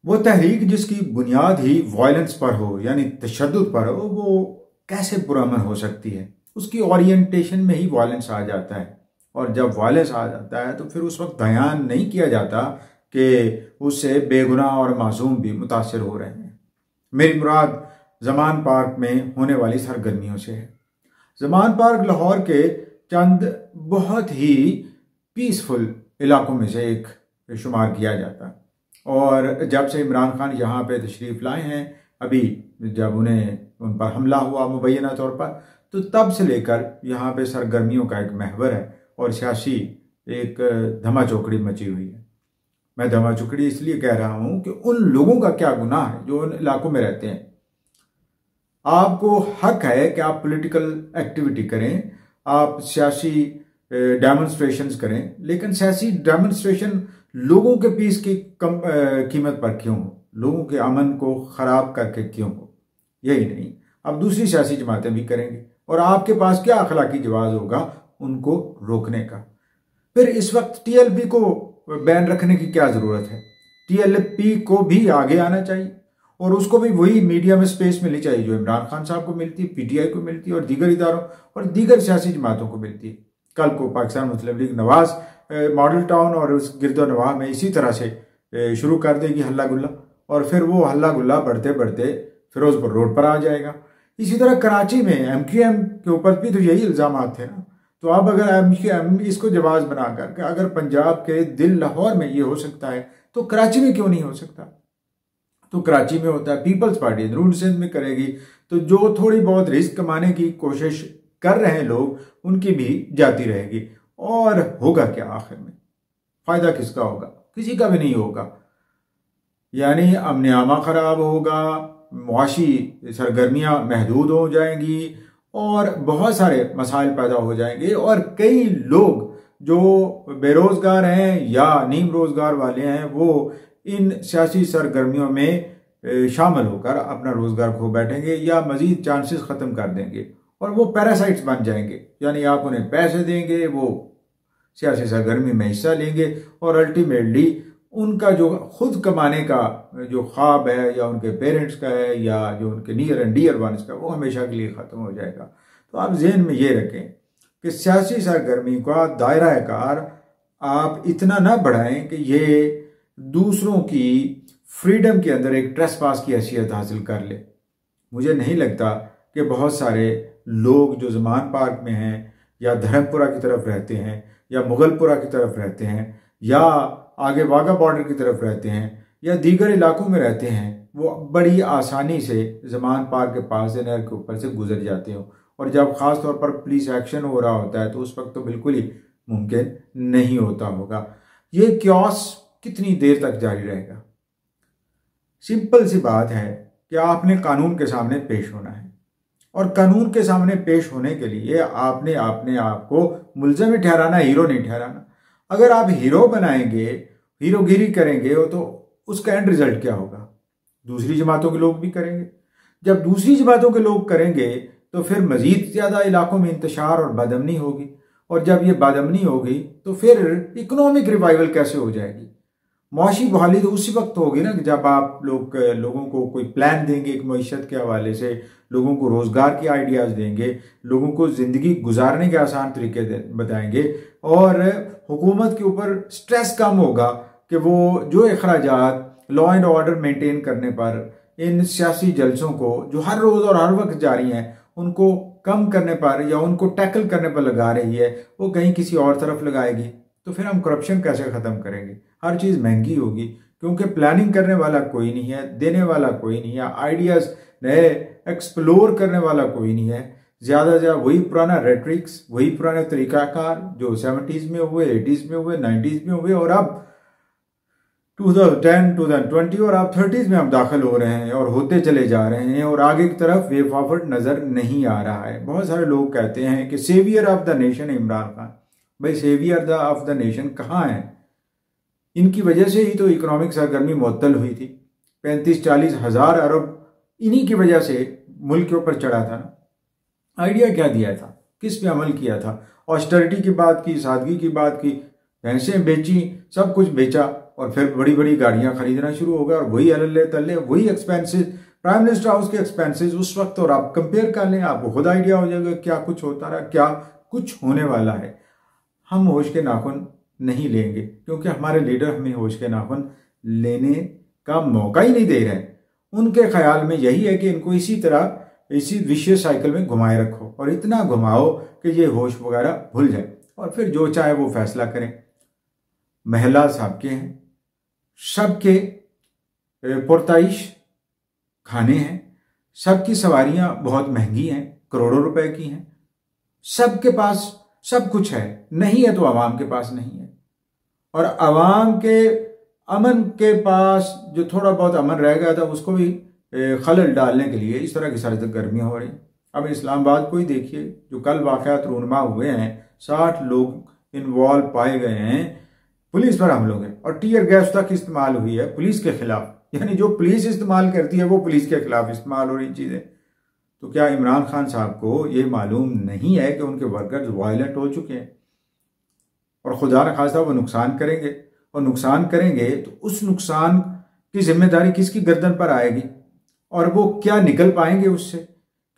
वो तहरीक जिसकी बुनियाद ही वायलेंस पर हो यानी तशद्दुद पर हो, वो कैसे पुरअमन हो सकती है? उसकी ओरिएंटेशन में ही वायलेंस आ जाता है, और जब वायलेंस आ जाता है तो फिर उस वक्त बयान नहीं किया जाता कि उससे बेगुनाह और मासूम भी मुतासर हो रहे हैं। मेरी मुराद ज़मान पार्क में होने वाली सरगर्मियों से है। ज़मान पार्क लाहौर के चंद बहुत ही पीसफुल इलाकों में से एक शुमार किया जाता है, और जब से इमरान खान यहाँ पे तशरीफ़ लाए हैं, अभी जब उन पर हमला हुआ मुबैना तौर पर, तो तब से लेकर यहाँ पे सरगर्मियों का एक महवर है और सियासी एक धमाचौकड़ी मची हुई है। मैं धमाचौकड़ी इसलिए कह रहा हूँ कि उन लोगों का क्या गुनाह है जो उन इलाकों में रहते हैं। आपको हक है कि आप पॉलिटिकल एक्टिविटी करें, आप सियासी डेमोन्स्ट्रेशंस करें, लेकिन सियासी डेमोन्स्ट्रेशन लोगों के पीस की कम कीमत पर क्यों हो, लोगों के अमन को ख़राब करके क्यों हो? यही नहीं, अब दूसरी सियासी जमातें भी करेंगी, और आपके पास क्या अखलाकी जवाज़ होगा उनको रोकने का? फिर इस वक्त टीएलपी को बैन रखने की क्या ज़रूरत है? टीएलपी को भी आगे आना चाहिए, और उसको भी वही मीडिया में स्पेस मिलनी चाहिए जो इमरान खान साहब को मिलती है, पीटीआई को मिलती है, और दीगर इदारों और दीगर सियासी जमातों को मिलती है। कल को पाकिस्तान मुस्लिम लीग नवाज मॉडल टाउन और उस गिरदो नवाह में इसी तरह से शुरू कर देगी हल्ला गुल्ला, और फिर वो हल्ला गुल्ला बढ़ते बढ़ते फिरोजपुर रोड पर आ जाएगा। इसी तरह कराची में एमक्यूएम के ऊपर भी तो यही इल्ज़ाम थे ना। तो अब अगर एमक्यूएम इसको जवाब बना कर अगर पंजाब के दिल लाहौर में ये हो सकता है, तो कराची में क्यों नहीं हो सकता? तो कराची में होता है, पीपल्स पार्टी अंदरून सिंध में करेगी, तो जो थोड़ी बहुत रिस्क कमाने की कोशिश कर रहे हैं लोग, उनकी भी जाती रहेगी। और होगा क्या आखिर में? फायदा किसका होगा? किसी का भी नहीं होगा। यानी अमन-ए-आमा खराब होगा, मुआशी सरगर्मियां महदूद हो जाएंगी, और बहुत सारे मसाइल पैदा हो जाएंगे, और कई लोग जो बेरोजगार हैं या नीम रोजगार वाले हैं वो इन सियासी सरगर्मियों में शामिल होकर अपना रोजगार खो बैठेंगे या मजीद चांसेस खत्म कर देंगे, और वो पैरासाइट्स बन जाएंगे। यानी आप उन्हें पैसे देंगे, वो सियासी सरगर्मी में हिस्सा लेंगे, और अल्टीमेटली उनका जो खुद कमाने का जो ख्वाब है या उनके पेरेंट्स का है या जो उनके नियर एंड डियर वंस का, वो हमेशा के लिए ख़त्म हो जाएगा। तो आप जहन में ये रखें कि सियासी सरगर्मी का दायरा कार आप इतना ना बढ़ाएं कि ये दूसरों की फ्रीडम के अंदर एक ट्रेसपास की हैसियत हासिल कर ले। मुझे नहीं लगता कि बहुत सारे लोग जो ज़मान पार्क में हैं या धर्मपुरा की तरफ रहते हैं या मुगलपुरा की तरफ रहते हैं या आगे वाघा बॉर्डर की तरफ रहते हैं या दीगर इलाकों में रहते हैं, वो बड़ी आसानी से ज़मान पार्क के पास से नहर के ऊपर से गुजर जाते हो, और जब ख़ास तौर पर पुलिस एक्शन हो रहा होता है तो उस वक्त तो बिल्कुल ही मुमकिन नहीं होता होगा। ये क्योस कितनी देर तक जारी रहेगा? सिंपल सी बात है कि आपने कानून के सामने पेश होना है, और कानून के सामने पेश होने के लिए आपने अपने आप को मुल्ज़िम ही ठहराना, हीरो नहीं ठहराना। अगर आप हीरो बनाएंगे, हीरोगिरी करेंगे, तो उसका एंड रिजल्ट क्या होगा? दूसरी जमातों के लोग भी करेंगे। जब दूसरी जमातों के लोग करेंगे तो फिर मजीद ज़्यादा इलाकों में इंतशार और बदअमनी होगी, और जब ये बदअमनी होगी तो फिर इकोनॉमिक रिवाइवल कैसे हो जाएगी? मुआशी बहाली तो उसी वक्त होगी ना जब आप लोगों को कोई प्लान देंगे, एक मईशत के हवाले से लोगों को रोज़गार के आइडियाज़ देंगे, लोगों को ज़िंदगी गुजारने के आसान तरीके बताएंगे, और हुकूमत के ऊपर स्ट्रेस कम होगा कि वो जो अखराजात लॉ एंड ऑर्डर मेंटेन करने पर इन सियासी जलसों को जो हर रोज़ और हर वक्त जारी हैं उनको कम करने पर या उनको टैकल करने पर लगा रही है, वो कहीं किसी और तरफ लगाएगी। तो फिर हम करप्शन कैसे ख़त्म करेंगे? हर चीज़ महंगी होगी, क्योंकि प्लानिंग करने वाला कोई नहीं है, देने वाला कोई नहीं है, आइडियाज़ नए एक्सप्लोर करने वाला कोई नहीं है। ज़्यादा से ज़्यादा वही पुराना रेट्रिक्स, वही पुराने तरीक़ाकार जो 70s में हुए, 80s में हुए, 90s में हुए, और अब 2010, 2020 और अब 30s में हम दाखिल हो रहे हैं और होते चले जा रहे हैं, और आगे की तरफ वे फॉरवर्ड नज़र नहीं आ रहा है। बहुत सारे लोग कहते हैं कि saviour of the nation Imran Khan. भाई सेवियर ऑफ द नेशन कहाँ है? इनकी वजह से ही तो इकोनॉमिक सरगर्मी मुअत्तल हुई थी। 35-40 हज़ार अरब इन्हीं की वजह से मुल्क के ऊपर चढ़ा था ना। आइडिया क्या दिया था? किस पे अमल किया था? ऑस्टेरिटी की बात की, सादगी की बात की, भैंसें बेची, सब कुछ बेचा, और फिर बड़ी बड़ी गाड़ियां खरीदना शुरू हो गया, और वही अल्ले तल्ले वही एक्सपेंसेस, प्राइम मिनिस्टर हाउस के एक्सपेंसेस उस वक्त और आप कंपेयर कर लें, आपको खुद आइडिया हो जाएगा क्या कुछ होता रहा, क्या कुछ होने वाला है। हम होश के नाखून नहीं लेंगे क्योंकि हमारे लीडर हमें होश के नाखून लेने का मौका ही नहीं दे रहे हैं। उनके ख्याल में यही है कि इनको इसी तरह इसी विशेष साइकिल में घुमाए रखो और इतना घुमाओ कि ये होश वगैरह भूल जाए और फिर जो चाहे वो फैसला करें। महला सबके हैं, सबके पुरताइश खाने हैं, सबकी सवारियां बहुत महंगी हैं, करोड़ों रुपए की हैं, सबके पास सब कुछ है, नहीं है तो आवाम के पास नहीं है। और आवाम के अमन के पास जो थोड़ा बहुत अमन रह गया था उसको भी खलल डालने के लिए इस तरह की सरगर्मियां हो रही। अब इस्लामाबाद को ही देखिए, जो कल वाक़यात रूनमा हुए हैं, 60 लोग इन्वॉल्व पाए गए हैं, पुलिस पर हमलों के, और टीयर गैस तक इस्तेमाल हुई है पुलिस के खिलाफ। यानी जो पुलिस इस्तेमाल करती है वो पुलिस के खिलाफ इस्तेमाल हो रही चीज़ें। तो क्या इमरान खान साहब को ये मालूम नहीं है कि उनके वर्कर्स वायलेंट हो चुके हैं और खुदा न खास्ता वो नुकसान करेंगे, और नुकसान करेंगे तो उस नुकसान की जिम्मेदारी किसकी गर्दन पर आएगी और वो क्या निकल पाएंगे उससे?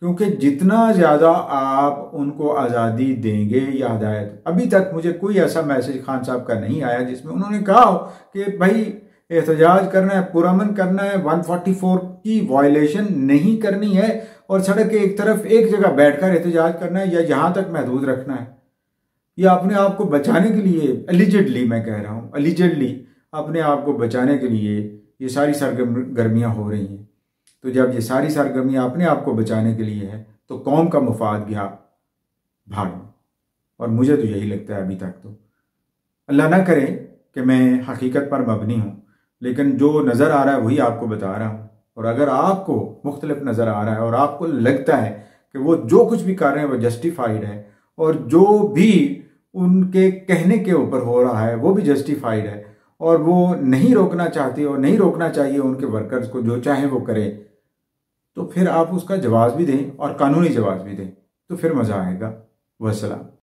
क्योंकि जितना ज़्यादा आप उनको आज़ादी देंगे या हदायत, अभी तक मुझे कोई ऐसा मैसेज खान साहब का नहीं आया जिसमें उन्होंने कहा हो कि भाई एहतजाज करना है, पुरअमन करना है, 144 की वायलेशन नहीं करनी है और सड़क के एक तरफ एक जगह बैठकर एहतजाज करना है या यहाँ तक महदूद रखना है। या अपने आप को बचाने के लिए एलिजिडली, मैं कह रहा हूँ एलिजिडली, अपने आप को बचाने के लिए ये सारी सरगर्मियाँ हो रही हैं। तो जब ये सारी सरगर्मियाँ अपने आप को बचाने के लिए है तो कौम का मुफाद गया भाड़ में। और मुझे तो यही लगता है अभी तक तो, अल्लाह ना करे कि मैं हकीकत पर मबनी हूँ, लेकिन जो नज़र आ रहा है वही आपको बता रहा हूँ। और अगर आपको मुख्तलिफ नज़र आ रहा है और आपको लगता है कि वो जो कुछ भी कर रहे हैं वो जस्टिफाइड है और जो भी उनके कहने के ऊपर हो रहा है वो भी जस्टिफाइड है और वो नहीं रोकना चाहते और नहीं रोकना चाहिए उनके वर्कर्स को, जो चाहे वो करे, तो फिर आप उसका जवाब भी दें और कानूनी जवाब भी दें, तो फिर मज़ा आएगा। वस्सलाम।